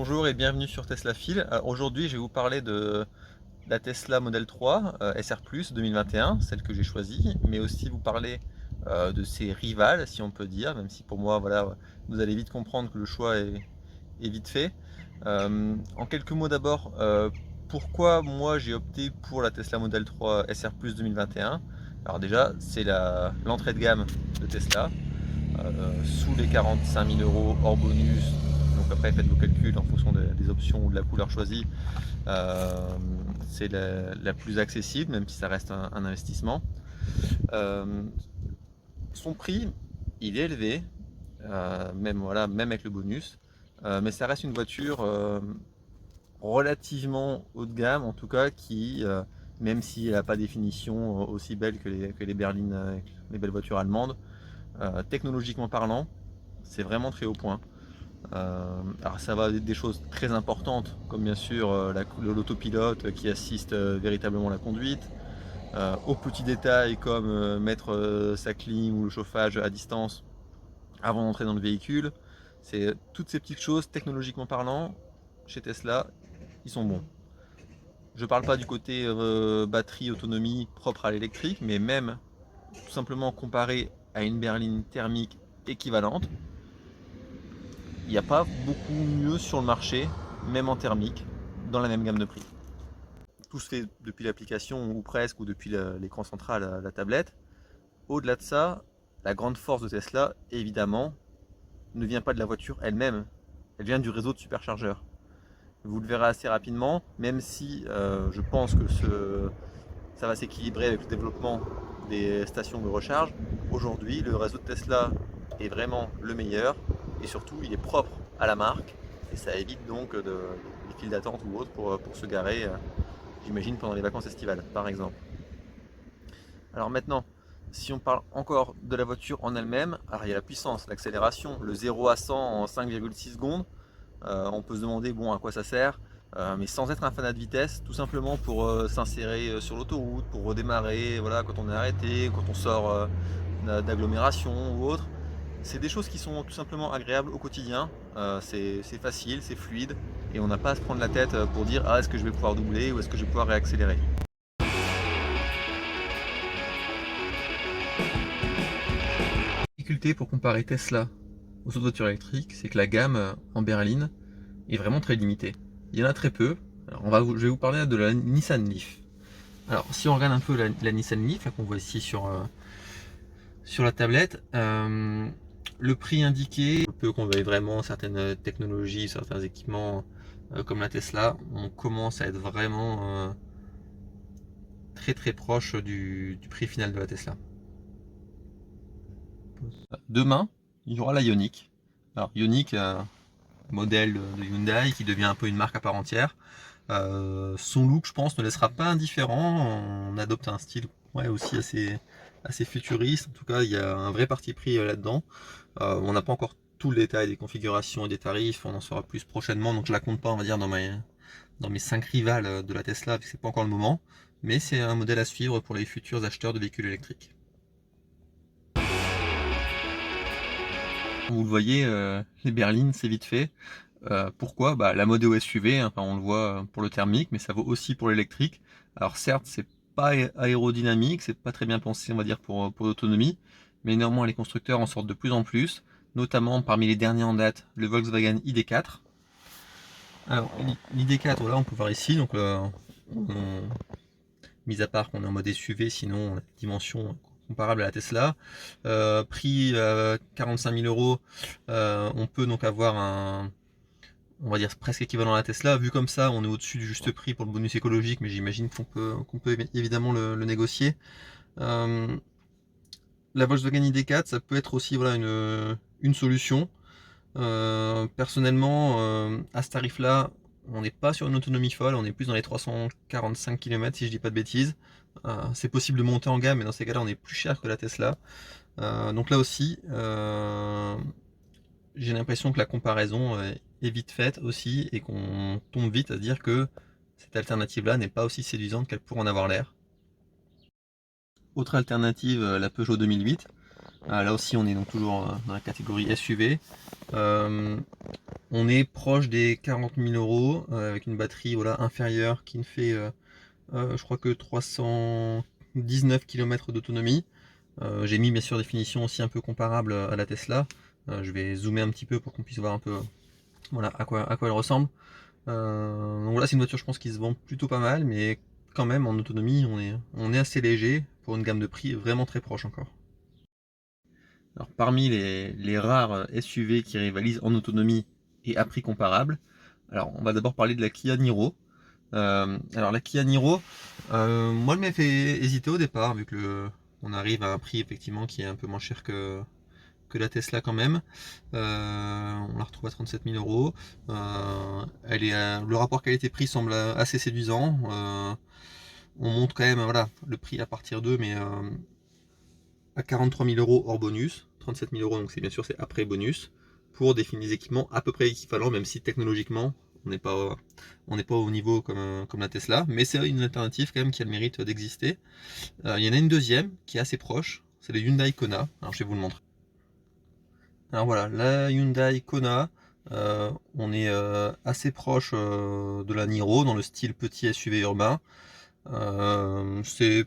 Bonjour et bienvenue sur Tesla Fil. Aujourd'hui, je vais vous parler de la Tesla Model 3 SR Plus 2021, celle que j'ai choisie, mais aussi vous parler de ses rivales, si on peut dire, même si pour moi, voilà, vous allez vite comprendre que le choix est vite fait. En quelques mots d'abord, pourquoi moi j'ai opté pour la Tesla Model 3 SR Plus 2021? Alors déjà, c'est l'entrée de gamme de Tesla, sous les 45 000 euros hors bonus. Donc après, faites vos calculs en fonction des options ou de la couleur choisie. C'est la plus accessible, même si ça reste un investissement. Euh, Son prix, il est élevé, même, voilà, même avec le bonus. Mais ça reste une voiture relativement haut de gamme, en tout cas, qui, même si elle n'a pas définition aussi belle que les berlines, les belles voitures allemandes, technologiquement parlant, c'est vraiment très haut point. Alors ça va des choses très importantes, comme bien sûr l'autopilote qui assiste véritablement à la conduite, aux petits détails comme mettre sa clim ou le chauffage à distance avant d'entrer dans le véhicule. C'est toutes ces petites choses, technologiquement parlant, chez Tesla, ils sont bons. Je parle pas du côté batterie, autonomie propre à l'électrique, mais même tout simplement comparé à une berline thermique équivalente, il n'y a pas beaucoup mieux sur le marché, même en thermique, dans la même gamme de prix. Tout se fait depuis l'application ou presque, ou depuis l'écran central, la tablette. Au-delà de ça, la grande force de Tesla, évidemment, ne vient pas de la voiture elle-même, elle vient du réseau de superchargeurs. Vous le verrez assez rapidement, même si je pense que ça va s'équilibrer avec le développement des stations de recharge. Aujourd'hui, le réseau de Tesla est vraiment le meilleur et surtout il est propre à la marque et ça évite donc des files d'attente ou autres pour se garer, j'imagine, pendant les vacances estivales par exemple. Alors maintenant, si on parle encore de la voiture en elle-même, alors il y a la puissance, l'accélération, le 0 à 100 en 5,6 secondes. On peut se demander bon à quoi ça sert, mais sans être un fanat de vitesse, tout simplement pour s'insérer sur l'autoroute, pour redémarrer, voilà, quand on est arrêté, quand on sort d'agglomération ou autre. C'est des choses qui sont tout simplement agréables au quotidien. C'est facile, c'est fluide, et on n'a pas à se prendre la tête pour dire ah est-ce que je vais pouvoir doubler ou est-ce que je vais pouvoir réaccélérer. La difficulté pour comparer Tesla aux autres voitures électriques, c'est que la gamme en berline est vraiment très limitée. Il y en a très peu. Alors je vais vous parler de la Nissan Leaf. Alors si on regarde un peu la Nissan Leaf qu'on voit ici sur la tablette, le prix indiqué, peu qu'on veuille vraiment certaines technologies, certains équipements comme la Tesla, on commence à être vraiment très très proche du prix final de la Tesla. Demain, il y aura la Ioniq. Alors Ioniq, modèle de Hyundai qui devient un peu une marque à part entière. Son look, je pense, ne laissera pas indifférent. On adopte un style ouais, aussi assez futuriste. En tout cas, il y a un vrai parti pris là-dedans. On n'a pas encore tout le détail des configurations et des tarifs. On en saura plus prochainement. Donc je la compte pas, on va dire, dans mes 5 rivales de la Tesla, parce que c'est pas encore le moment. Mais c'est un modèle à suivre pour les futurs acheteurs de véhicules électriques. Vous le voyez, les berlines, c'est vite fait. Pourquoi? Bah, la mode SUV, hein, enfin, on le voit pour le thermique, mais ça vaut aussi pour l'électrique. Alors certes, c'est pas aérodynamique, c'est pas très bien pensé, on va dire, pour l'autonomie, mais néanmoins les constructeurs en sortent de plus en plus, notamment parmi les derniers en date, le Volkswagen ID4. Alors l'ID4, voilà, on peut voir ici, donc mis à part qu'on est en mode SUV, sinon la dimension comparable à la Tesla. Prix 45 000 euros, on peut donc avoir on va dire presque équivalent à la Tesla. Vu comme ça, on est au-dessus du juste prix pour le bonus écologique, mais j'imagine qu'on peut évidemment le négocier. La Volkswagen ID4, ça peut être aussi voilà, une solution. Personnellement, à ce tarif-là, on n'est pas sur une autonomie folle, on est plus dans les 345 km si je dis pas de bêtises. C'est possible de monter en gamme, mais dans ces cas-là, on est plus cher que la Tesla. Donc là aussi, j'ai l'impression que la comparaison est vite faite aussi et qu'on tombe vite à se dire que cette alternative-là n'est pas aussi séduisante qu'elle pourrait en avoir l'air. Autre alternative, la Peugeot 2008. Là aussi, on est donc toujours dans la catégorie SUV. On est proche des 40 000 euros avec une batterie voilà, inférieure qui ne fait je crois que 319 km d'autonomie. J'ai mis bien sûr des finitions aussi un peu comparables à la Tesla. Je vais zoomer un petit peu pour qu'on puisse voir un peu voilà, à quoi elle ressemble. Donc voilà, c'est une voiture je pense qui se vend plutôt pas mal, mais quand même en autonomie on est assez léger pour une gamme de prix vraiment très proche encore. Alors parmi les rares SUV qui rivalisent en autonomie et à prix comparable, alors on va d'abord parler de la Kia Niro. Alors la Kia Niro, moi elle m'a fait hésiter au départ vu que on arrive à un prix effectivement qui est un peu moins cher que la Tesla quand même. On la retrouve à 37 000 euros. Le rapport qualité-prix semble assez séduisant. On monte quand même voilà, le prix à partir d'eux, mais à 43 000 euros hors bonus. 37 000 euros, donc c'est bien sûr c'est après bonus, pour des équipements à peu près équivalents, même si technologiquement on n'est pas au niveau comme la Tesla, mais c'est une alternative quand même qui a le mérite d'exister. Il y en a une deuxième qui est assez proche, c'est le Hyundai Kona. Alors je vais vous le montrer. Alors voilà, la Hyundai Kona, on est assez proche de la Niro dans le style petit SUV urbain. C'est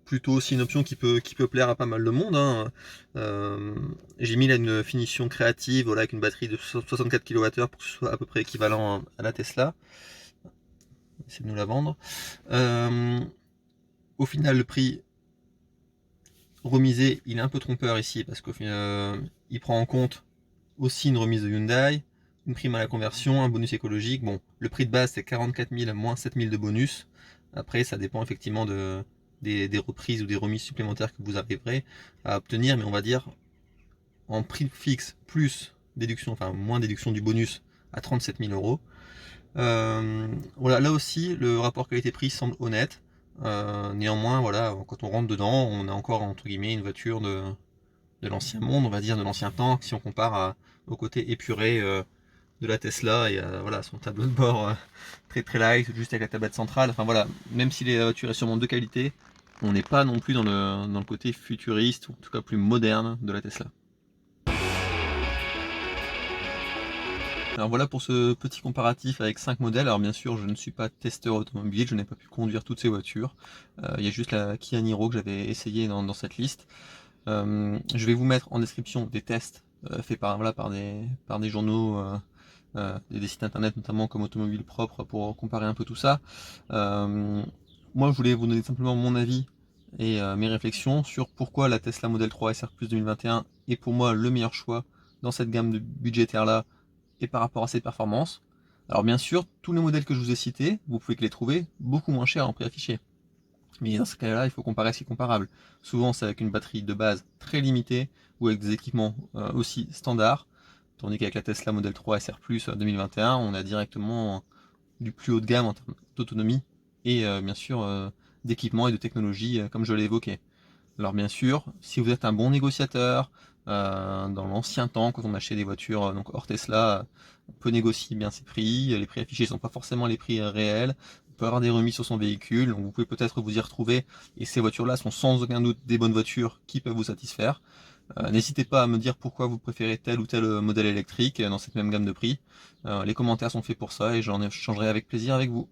plutôt aussi une option qui peut plaire à pas mal de monde, hein. J'ai mis là une finition créative voilà, avec une batterie de 64 kWh pour que ce soit à peu près équivalent à la Tesla. Essayer de nous la vendre. Au final, le prix remisé, il est un peu trompeur ici parce qu'il prend en compte aussi une remise de Hyundai, une prime à la conversion, un bonus écologique. Bon, le prix de base c'est 44 000 moins 7 000 de bonus. Après, ça dépend effectivement des reprises ou des remises supplémentaires que vous arriverez à obtenir, mais on va dire en prix fixe plus déduction, enfin moins déduction du bonus à 37 000 euros. Voilà, là aussi le rapport qualité-prix semble honnête. Néanmoins, voilà, quand on rentre dedans, on a encore entre guillemets une voiture de l'ancien monde, on va dire de l'ancien temps, si on compare au côté épuré de la Tesla et voilà, son tableau de bord très très light, juste avec la tablette centrale. Enfin voilà, même si la voiture est sûrement de qualité, on n'est pas non plus dans le côté futuriste, ou en tout cas plus moderne de la Tesla. Alors voilà pour ce petit comparatif avec 5 modèles. Alors bien sûr, je ne suis pas testeur automobile, je n'ai pas pu conduire toutes ces voitures. Il y a juste la Kia Niro que j'avais essayé dans cette liste. Je vais vous mettre en description des tests faits par des journaux, des sites internet notamment comme Automobile Propre pour comparer un peu tout ça. Moi je voulais vous donner simplement mon avis et mes réflexions sur pourquoi la Tesla Model 3 SR Plus 2021 est pour moi le meilleur choix dans cette gamme de budgétaire là et par rapport à ses performances. Alors bien sûr, tous les modèles que je vous ai cités, vous pouvez que les trouver beaucoup moins chers en prix affiché. Mais dans ce cas-là, il faut comparer ce qui est comparable. Souvent, c'est avec une batterie de base très limitée ou avec des équipements aussi standards. Tandis qu'avec la Tesla Model 3 SR Plus 2021, on a directement du plus haut de gamme en termes d'autonomie et bien sûr d'équipements et de technologie comme je l'ai évoqué. Alors bien sûr, si vous êtes un bon négociateur, dans l'ancien temps, quand on achetait des voitures donc hors Tesla, on peut négocier bien ses prix, les prix affichés ne sont pas forcément les prix réels, on peut avoir des remises sur son véhicule, donc vous pouvez peut-être vous y retrouver, et ces voitures-là sont sans aucun doute des bonnes voitures qui peuvent vous satisfaire. N'hésitez pas à me dire pourquoi vous préférez tel ou tel modèle électrique dans cette même gamme de prix. Les commentaires sont faits pour ça et j'en échangerai avec plaisir avec vous.